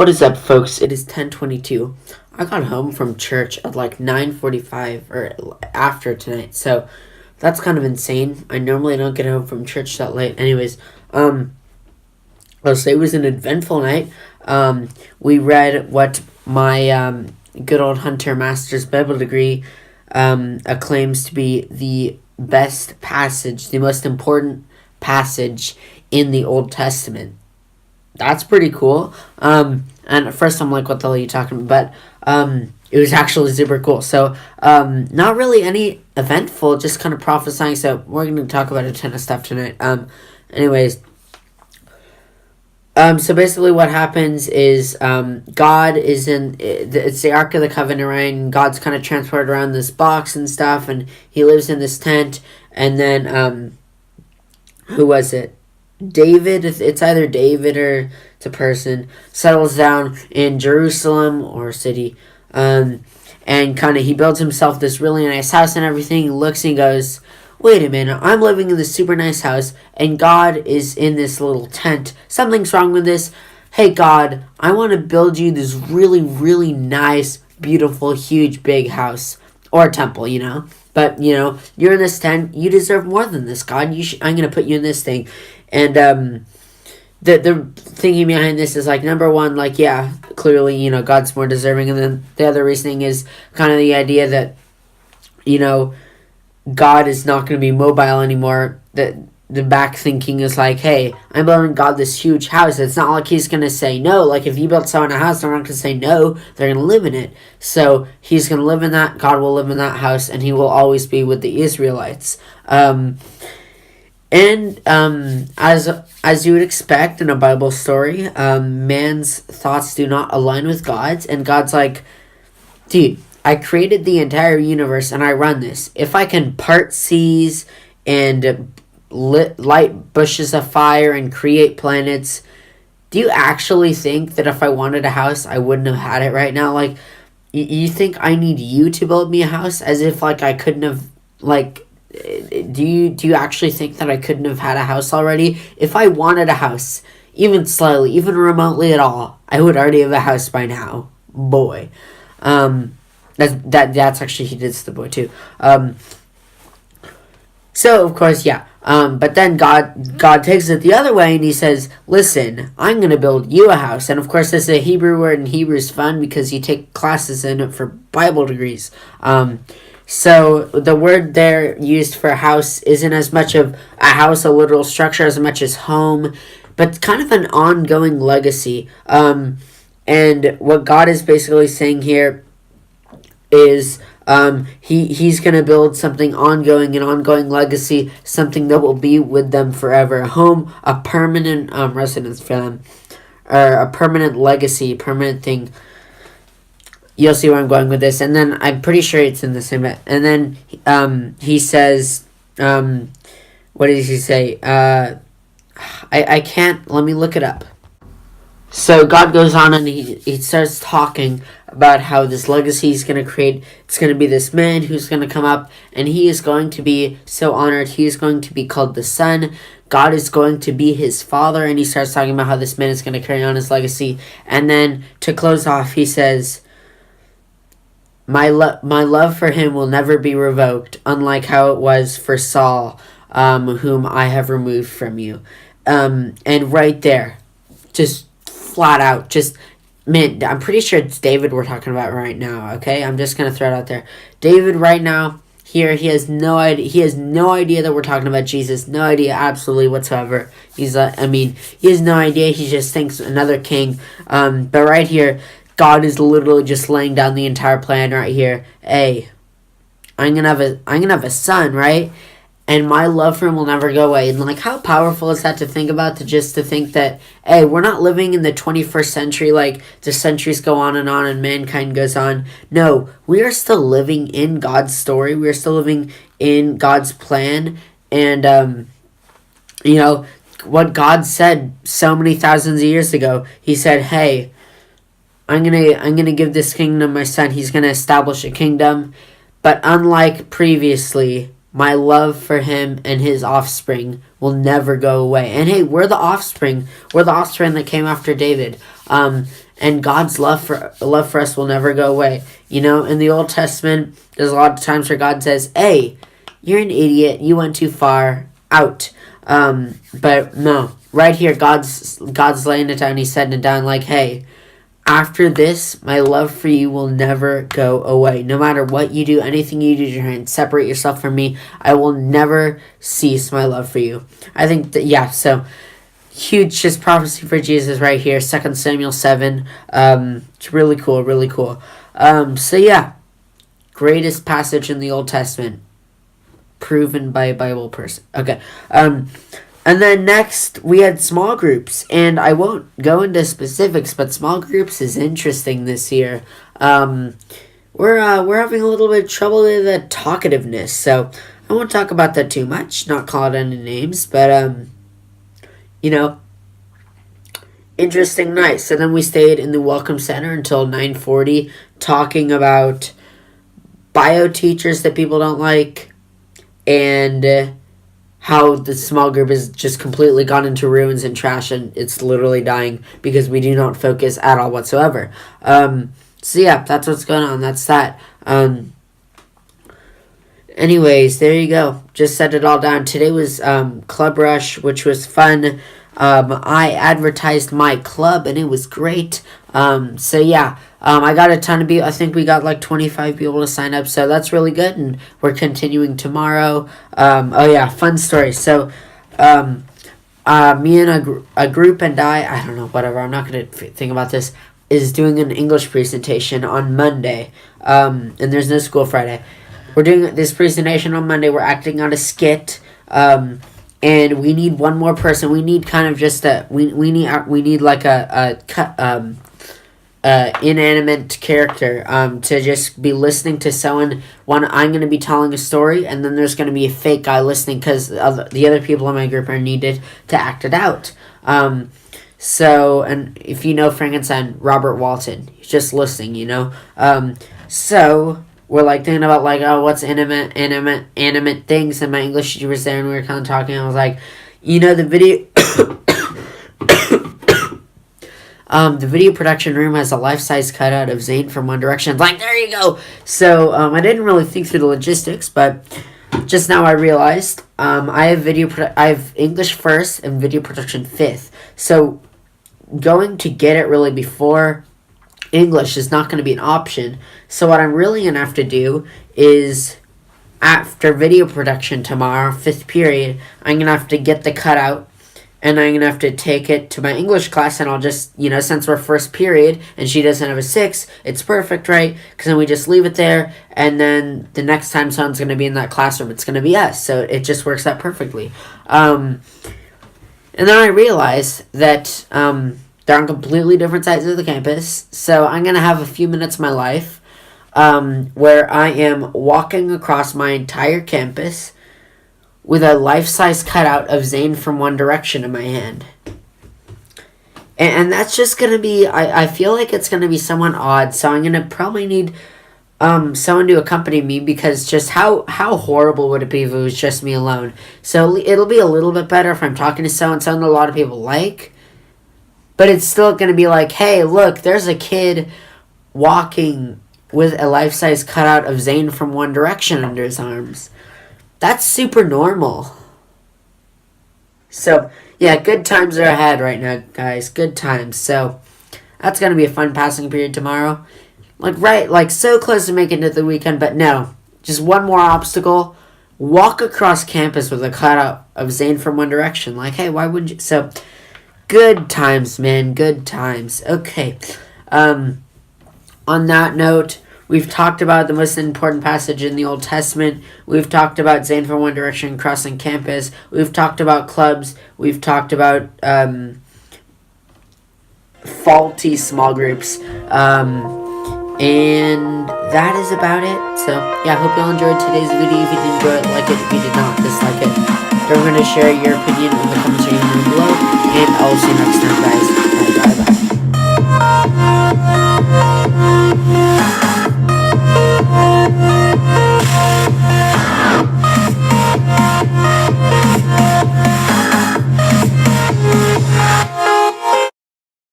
What is up, folks? It is 10:22. I got home from church at like 9:45 or after tonight, so that's kind of insane. I normally don't get home from church that late. Anyways, I'll say it was an eventful night. We read what my good old Hunter Master's Bible degree acclaims to be the best passage, the most important passage in the Old Testament. That's pretty cool. And at first I'm like, what the hell are you talking about? But it was actually super cool. So not really any eventful, just kind of prophesying. So we're going to talk about a ton of stuff tonight. Anyways, so basically what happens is God is it's the Ark of the Covenant, right? And God's kind of transported around this box and stuff, and he lives in this tent. And then who was it? David, it's either David or it's a person, settles down in Jerusalem or city, and kind of he builds himself this really nice house and everything. He looks and he goes, wait a minute, I'm living in this super nice house and God is in this little tent. Something's wrong with this. Hey God, I want to build you this really, really nice, beautiful, huge, big house or temple, you know. But, you know, you're in this tent. You deserve more than this, God. I'm going to put you in this thing. And the thinking behind this is, like, number one, like, yeah, clearly, you know, God's more deserving. And then the other reasoning is kind of the idea that, you know, God is not going to be mobile anymore. The back thinking is like, hey, I'm building God this huge house. It's not like he's going to say no. Like, if you build someone a house, they're not going to say no. They're going to live in it. So he's going to live in that. God will live in that house, and he will always be with the Israelites. As you would expect in a Bible story, man's thoughts do not align with God's, and God's like, dude, I created the entire universe, and I run this. If I can part seas and light bushes of fire and create planets, do you actually think that if I wanted a house, I wouldn't have had it right now? Like, you think I need you to build me a house? As if, like, I couldn't have, like, do you actually think that I couldn't have had a house already? If I wanted a house, even slightly, even remotely at all, I would already have a house by now. Boy. That's actually, he did the boy too. So, of course, yeah. But then God takes it the other way and he says, listen, I'm going to build you a house. And of course, this is a Hebrew word, and Hebrew is fun because you take classes in it for Bible degrees. So the word there used for house isn't as much of a house, a literal structure, as much as home, but kind of an ongoing legacy. And what God is basically saying here is he's going to build something ongoing, an ongoing legacy, something that will be with them forever. A home, a permanent residence for them, or a permanent legacy, permanent thing. You'll see where I'm going with this. And then I'm pretty sure it's in the same. And then he says, what did he say? I can't, let me look it up. So God goes on and he starts talking about how this legacy he's going to create. It's going to be this man who's going to come up, and he is going to be so honored. He is going to be called the Son. God is going to be his father, and he starts talking about how this man is going to carry on his legacy. And then to close off, he says, my love for him will never be revoked, unlike how it was for Saul, whom I have removed from you. And right there, just flat out, just, man, I'm pretty sure it's David we're talking about right now, okay? I'm just going to throw it out there. David right now, here, he has no idea that we're talking about Jesus, no idea absolutely whatsoever. He has no idea, he just thinks another king, but right here, God is literally just laying down the entire plan right here. Hey, I'm gonna have a son, right? And my love for him will never go away. And, like, how powerful is that to think about? To think that, hey, we're not living in the 21st century, like, the centuries go on and mankind goes on. No, we are still living in God's story. We are still living in God's plan. And, you know, what God said so many thousands of years ago, he said, hey, I'm gonna give this kingdom to my son. He's gonna establish a kingdom. But unlike previously, my love for him and his offspring will never go away. And hey, we're the offspring. We're the offspring that came after David. And God's love for us will never go away. You know, in the Old Testament, there's a lot of times where God says, "Hey, you're an idiot. You went too far. Out." But no, right here, God's laying it down. He's setting it down like, "Hey, after this, my love for you will never go away. No matter what you do, anything you do to try and separate yourself from me, I will never cease my love for you." I think that, yeah, so huge just prophecy for Jesus right here, 2 Samuel 7. It's really cool, really cool. So yeah, greatest passage in the Old Testament, proven by a Bible person. Okay. And then next, we had small groups, and I won't go into specifics, but small groups is interesting this year. We're having a little bit of trouble with the talkativeness, so I won't talk about that too much, not call it any names, but, you know, interesting night. So then we stayed in the Welcome Center until 9:40, talking about bio teachers that people don't like, and how the small group has just completely gone into ruins and trash, and it's literally dying because we do not focus at all whatsoever. So yeah, that's what's going on. That's that. Anyways, there you go. Just set it all down. Today was Club Rush, which was fun. I advertised my club, and it was great. So yeah, I got a ton of people. I think we got like 25 people to sign up, so that's really good, and we're continuing tomorrow. Oh yeah, fun story. So, me and a group and I don't know, whatever, I'm not going to think about this, is doing an English presentation on Monday, and there's no school Friday. We're doing this presentation on Monday. We're acting out a skit, and we need one more person. We need kind of just we need like a inanimate character to just be listening to someone. I'm going to be telling a story, and then there's going to be a fake guy listening because the other people in my group are needed to act it out. So, and if you know Frankenstein, Robert Walton, he's just listening, you know. So we're like thinking about like, oh, what's animate things, and my English teacher was there, and we were kind of talking. I was like, you know, the video. The video production room has a life-size cutout of Zayn from One Direction. Like, there you go. So, I didn't really think through the logistics, but just now I realized I have English first and video production fifth. So, going to get it really before English is not going to be an option. So, what I'm really going to have to do is, after video production tomorrow, fifth period, I'm going to have to get the cutout, and I'm going to have to take it to my English class, and I'll just, you know, since we're first period, and she doesn't have a 6, it's perfect, right? Because then we just leave it there, and then the next time someone's going to be in that classroom, it's going to be us. So it just works out perfectly. And then I realized that they're on completely different sides of the campus, so I'm going to have a few minutes of my life where I am walking across my entire campus with a life-size cutout of Zayn from One Direction in my hand. And that's just going to be, I feel like it's going to be somewhat odd, so I'm going to probably need someone to accompany me, because just how horrible would it be if it was just me alone? So it'll be a little bit better if I'm talking to someone a lot of people like, but it's still going to be like, hey, look, there's a kid walking with a life-size cutout of Zayn from One Direction under his arms. That's super normal. So, yeah, good times are ahead right now, guys. Good times. So, that's going to be a fun passing period tomorrow. Like so close to making it the weekend, but no. Just one more obstacle. Walk across campus with a cutout of Zayn from One Direction. Like, hey, why wouldn't you? So, good times, man. Good times. Okay. On that note, we've talked about the most important passage in the Old Testament. We've talked about Zayn from One Direction crossing campus. We've talked about clubs. We've talked about faulty small groups. And that is about it. So, yeah, I hope you all enjoyed today's video. If you did enjoy it, like it. If you did not, dislike it. Don't forget to share your opinion in the comments section below. And I'll see you next time, guys. Bye, guys.